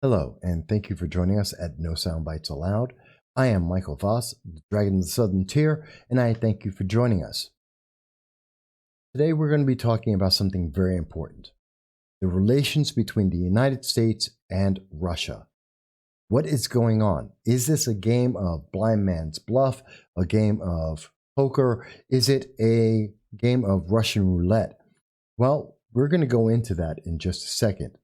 Hello, and thank you for joining us at No Soundbites Allowed. I am Michael Voss, the Dragon of the Southern Tier, and I thank you for joining us. Today we're going to be talking about something very important: the relations between the United States and Russia. What is going on? Is this a game of blind man's bluff, a game of poker? Is it a game of Russian roulette? Well, we're going to go into that in just a second.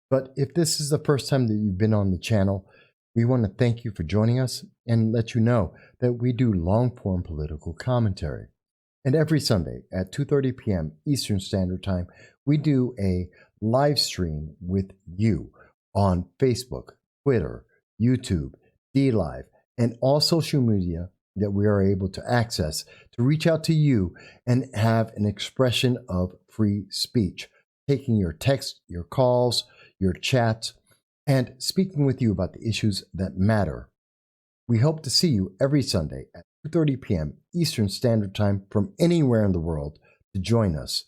But if this is the first time that you've been on the channel, we want to thank you for joining us and let you know that we do long-form political commentary. And every Sunday at 2:30 p.m. Eastern Standard Time, we do a live stream with you on Facebook, Twitter, YouTube, DLive, and all social media that we are able to access to reach out to you and have an expression of free speech, taking your text, your calls, your chats, and speaking with you about the issues that matter. We hope to see you every Sunday at 2:30 p.m. Eastern Standard Time from anywhere in the world to join us.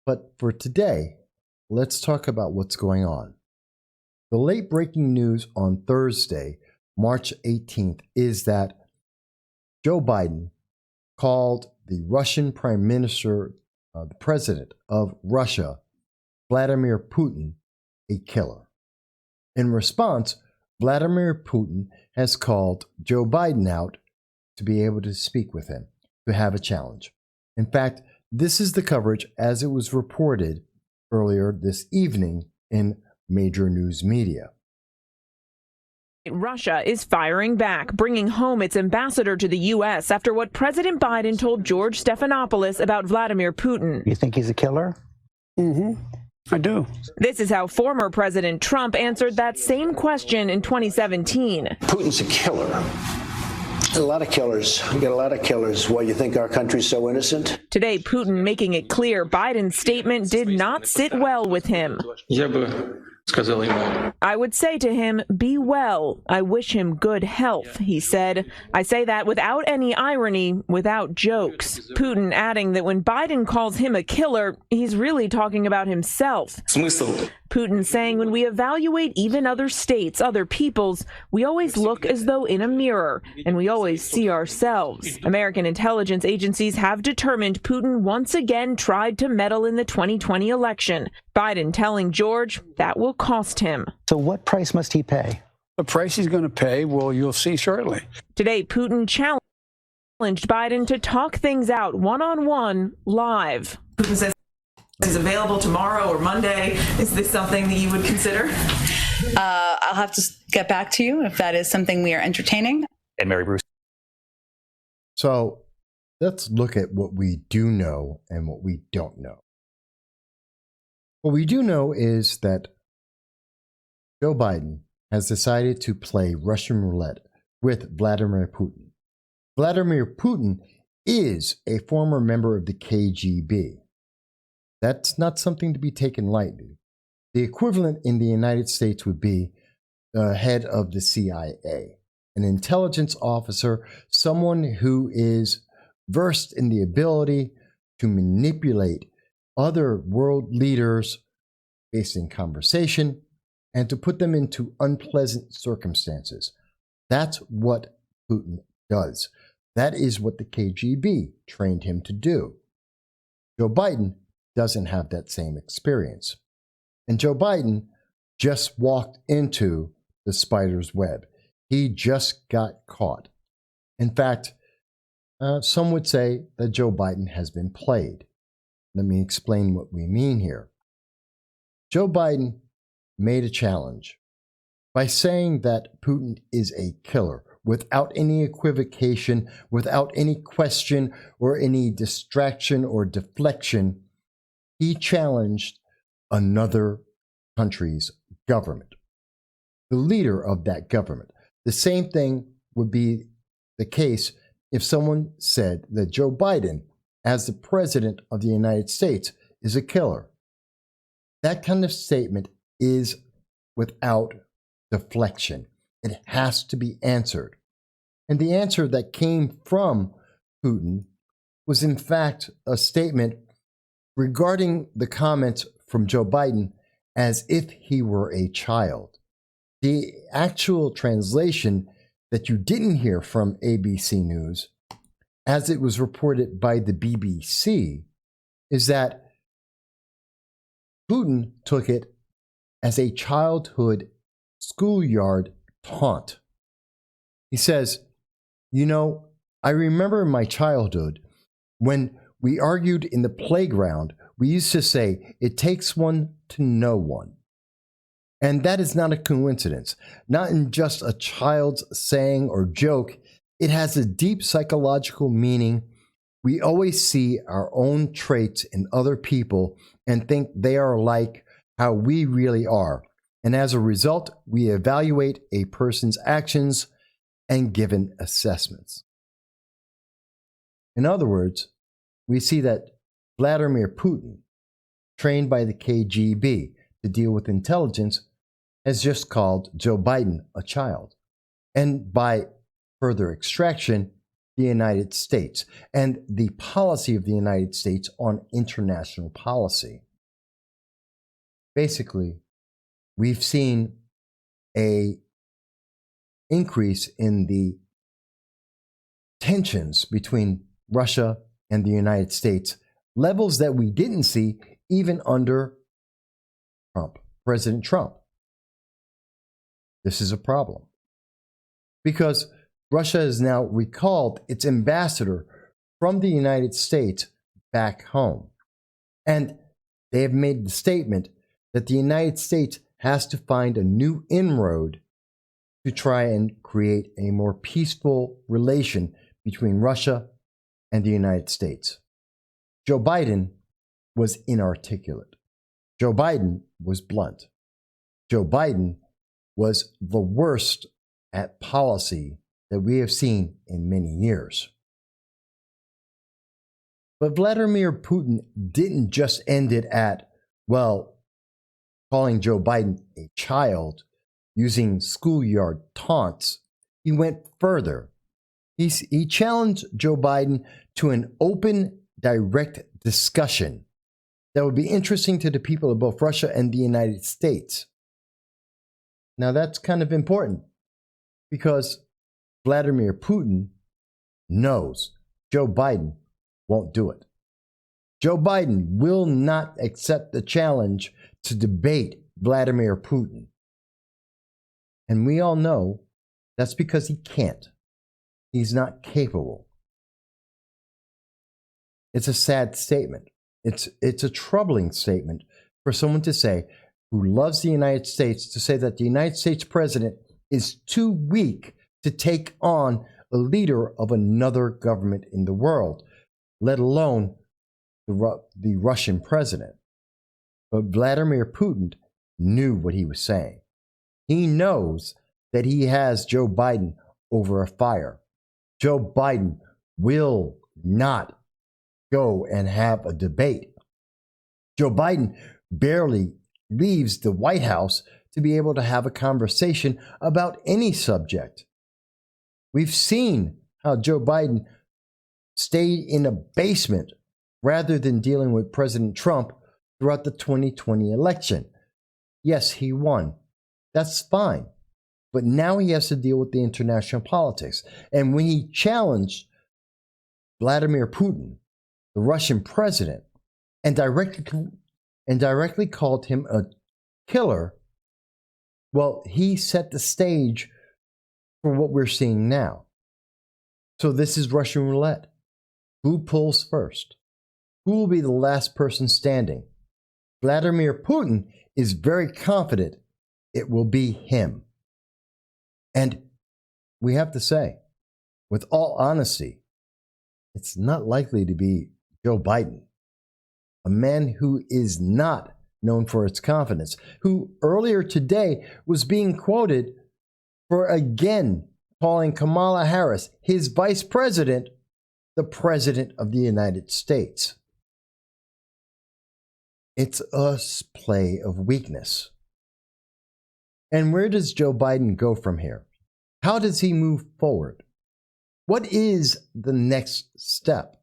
But for today, let's talk about what's going on. The late breaking news on Thursday, March 18th, is that Joe Biden called the Russian Prime Minister, the President of Russia, Vladimir Putin, a killer. In response, Vladimir Putin has called Joe Biden out to be able to speak with him, to have a challenge. In fact, this is the coverage as it was reported earlier this evening in major news media. Russia is firing back, bringing home its ambassador to the U.S. after what President Biden told George Stephanopoulos about Vladimir Putin. You think he's a killer? Mm-hmm. I do. This is how former President Trump answered that same question in 2017. Putin's a killer. A lot of killers. We got a lot of killers. Why, you think our country's so innocent? Today, Putin making it clear Biden's statement did not sit well with him. I would say to him, be well. I wish him good health, he said. I say that without any irony, without jokes. Putin adding that when Biden calls him a killer, he's really talking about himself. Putin saying when we evaluate even other states, other peoples, we always look as though in a mirror, and we always see ourselves. American intelligence agencies have determined Putin once again tried to meddle in the 2020 election. Biden telling George that will cost him. So what price must he pay? The price he's going to pay, well, you'll see shortly. Today, Putin challenged Biden to talk things out one-on-one live. Putin says is available tomorrow or Monday. Is this something that you would consider? I'll have to get back to you if that is something we are entertaining. And Mary Bruce. So let's look at what we do know and what we don't know. What we do know is that Joe Biden has decided to play Russian roulette with Vladimir Putin. Vladimir Putin is a former member of the KGB. That's not something to be taken lightly. The equivalent in the United States would be the head of the CIA, an intelligence officer, someone who is versed in the ability to manipulate other world leaders based in conversation and to put them into unpleasant circumstances. That's what Putin does. That is what the KGB trained him to do. Joe Biden doesn't have that same experience. And Joe Biden just walked into the spider's web. He just got caught. In fact, some would say that Joe Biden has been played. Let me explain what we mean here. Joe Biden made a challenge by saying that Putin is a killer without any equivocation, without any question or any distraction or deflection. He challenged another country's government, the leader of that government. The same thing would be the case if someone said that Joe Biden, as the president of the United States, is a killer. That kind of statement is without deflection. It has to be answered. And the answer that came from Putin was in fact a statement regarding the comments from Joe Biden as if he were a child. The actual translation that you didn't hear from ABC News, as it was reported by the BBC, is that Putin took it as a childhood schoolyard taunt. He says, you know, I remember in my childhood when we argued in the playground, we used to say, it takes one to know one. And that is not a coincidence, not in just a child's saying or joke. It has a deep psychological meaning. We always see our own traits in other people and think they are like how we really are. And as a result, we evaluate a person's actions and given assessments. In other words, we see that Vladimir Putin, trained by the KGB to deal with intelligence, has just called Joe Biden a child. And by further extraction, the United States and the policy of the United States on international policy. Basically, we've seen an increase in the tensions between Russia and the United States, levels that we didn't see even under President Trump. This is a problem because Russia has now recalled its ambassador from the United States back home. And they have made the statement that the United States has to find a new inroad to try and create a more peaceful relation between Russia and the United States. Joe Biden was inarticulate. Joe Biden was blunt. Joe Biden was the worst at policy that we have seen in many years. But Vladimir Putin didn't just end it at, well, calling Joe Biden a child, using schoolyard taunts. He went further. He challenged Joe Biden to an open, direct discussion that would be interesting to the people of both Russia and the United States. Now that's kind of important because Vladimir Putin knows Joe Biden won't do it. Joe Biden will not accept the challenge to debate Vladimir Putin. And we all know that's because he can't. He's not capable. It's a sad statement. It's a troubling statement for someone to say who loves the United States to say that the United States president is too weak to take on a leader of another government in the world, let alone the Russian president. But Vladimir Putin knew what he was saying. He knows that he has Joe Biden over a fire. Joe Biden will not go and have a debate. Joe Biden barely leaves the White House to be able to have a conversation about any subject. We've seen how Joe Biden stayed in a basement rather than dealing with President Trump throughout the 2020 election. Yes, he won. That's fine. But now he has to deal with the international politics. And when he challenged Vladimir Putin, the Russian president, and directly called him a killer, well, he set the stage for what we're seeing now. So this is Russian roulette. Who pulls first? Who will be the last person standing? Vladimir Putin is very confident it will be him. And we have to say, with all honesty, it's not likely to be Joe Biden, a man who is not known for its confidence, who earlier today was being quoted for again calling Kamala Harris, his vice president, the president of the United States. It's a play of weakness. And where does Joe Biden go from here? How does he move forward? What is the next step?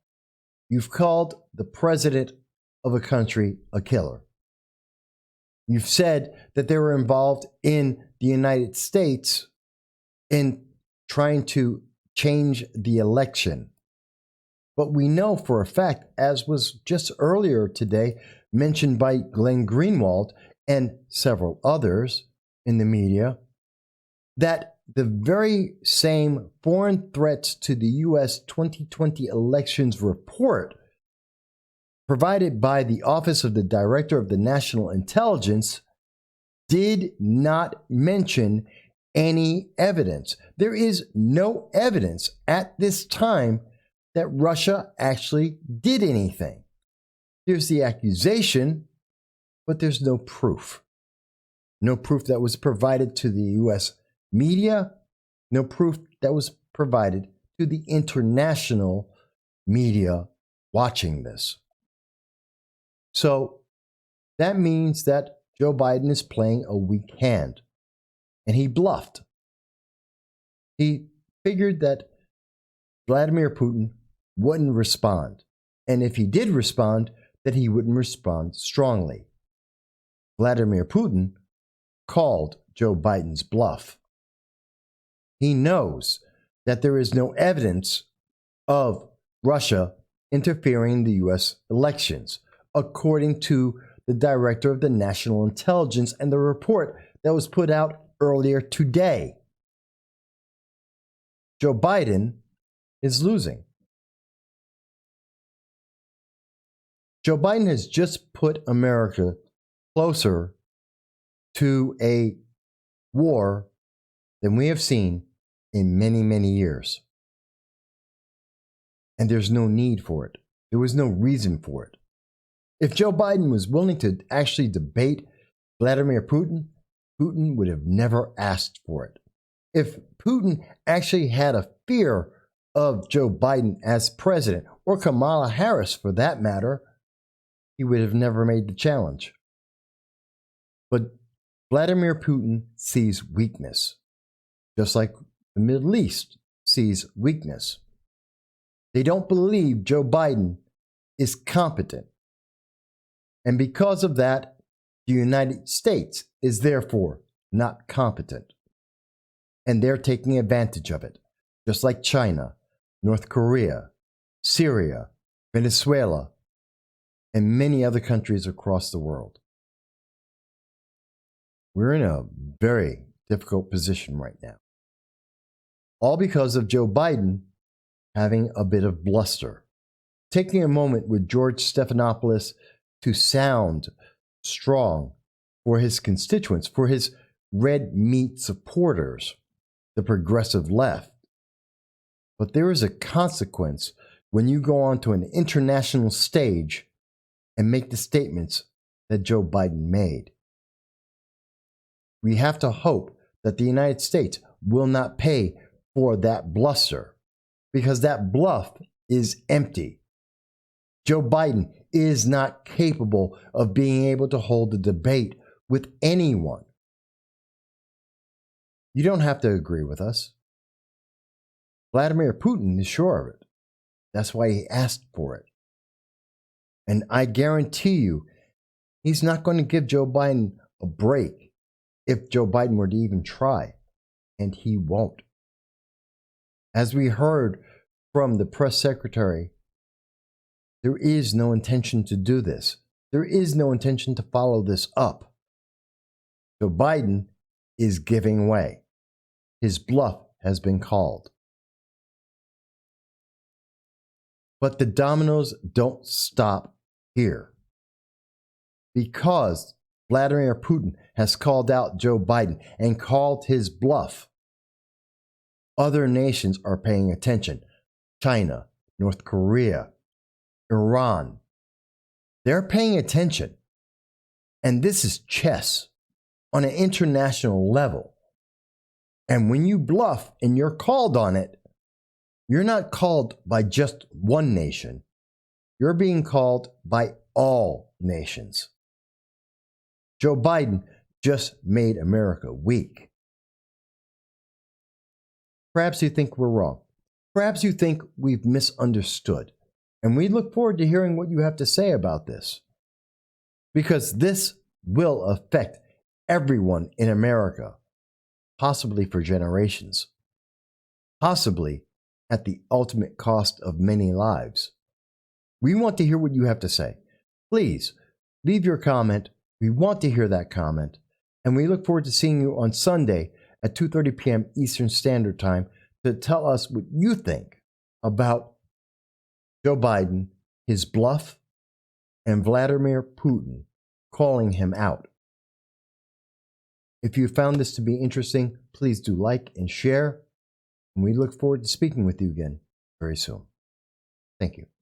You've called the president of a country a killer. You've said that they were involved in the United States in trying to change the election. But we know for a fact, as was just earlier today mentioned by Glenn Greenwald and several others in the media, that the very same foreign threats to the U.S. 2020 elections report provided by the Office of the Director of the National Intelligence did not mention any evidence. There is no evidence at this time that Russia actually did anything. There's the accusation, but there's no proof. No proof that was provided to the U.S. media, no proof that was provided to the international media watching this. So that means that Joe Biden is playing a weak hand, and he bluffed. He figured that Vladimir Putin wouldn't respond, and if he did respond, that he wouldn't respond strongly. Vladimir Putin called Joe Biden's bluff. He knows that there is no evidence of Russia interfering in the U.S. elections, according to the Director of the National Intelligence and the report that was put out earlier today. Joe Biden is losing. Joe Biden has just put America closer to a war than we have seen in many, many years. And there's no need for it. There was no reason for it. If Joe Biden was willing to actually debate Vladimir Putin, Putin would have never asked for it. If Putin actually had a fear of Joe Biden as president, or Kamala Harris for that matter, he would have never made the challenge. But Vladimir Putin sees weakness, just like the Middle East sees weakness. They don't believe Joe Biden is competent. And because of that, the United States is therefore not competent. And they're taking advantage of it, just like China, North Korea, Syria, Venezuela, and many other countries across the world. We're in a very difficult position right now. All because of Joe Biden having a bit of bluster. Taking a moment with George Stephanopoulos to sound strong for his constituents, for his red meat supporters, the progressive left. But there is a consequence when you go onto an international stage and make the statements that Joe Biden made. We have to hope that the United States will not pay for that bluster, because that bluff is empty. Joe Biden is not capable of being able to hold a debate with anyone. You don't have to agree with us. Vladimir Putin is sure of it. That's why he asked for it. And I guarantee you, he's not going to give Joe Biden a break if Joe Biden were to even try. And he won't. As we heard from the press secretary, there is no intention to do this. There is no intention to follow this up. Joe Biden is giving way. His bluff has been called. But the dominoes don't stop here. Because Vladimir Putin has called out Joe Biden and called his bluff, other nations are paying attention. China, North Korea, Iran. They're paying attention. And this is chess on an international level. And when you bluff and you're called on it, you're not called by just one nation. You're being called by all nations. Joe Biden just made America weak. Perhaps you think we're wrong. Perhaps you think we've misunderstood. And we look forward to hearing what you have to say about this. Because this will affect everyone in America, possibly for generations, possibly at the ultimate cost of many lives. We want to hear what you have to say. Please leave your comment. We want to hear that comment. And we look forward to seeing you on Sunday at 2:30 p.m. Eastern Standard Time to tell us what you think about Joe Biden, his bluff, and Vladimir Putin calling him out. If you found this to be interesting, please do like and share. And we look forward to speaking with you again very soon. Thank you.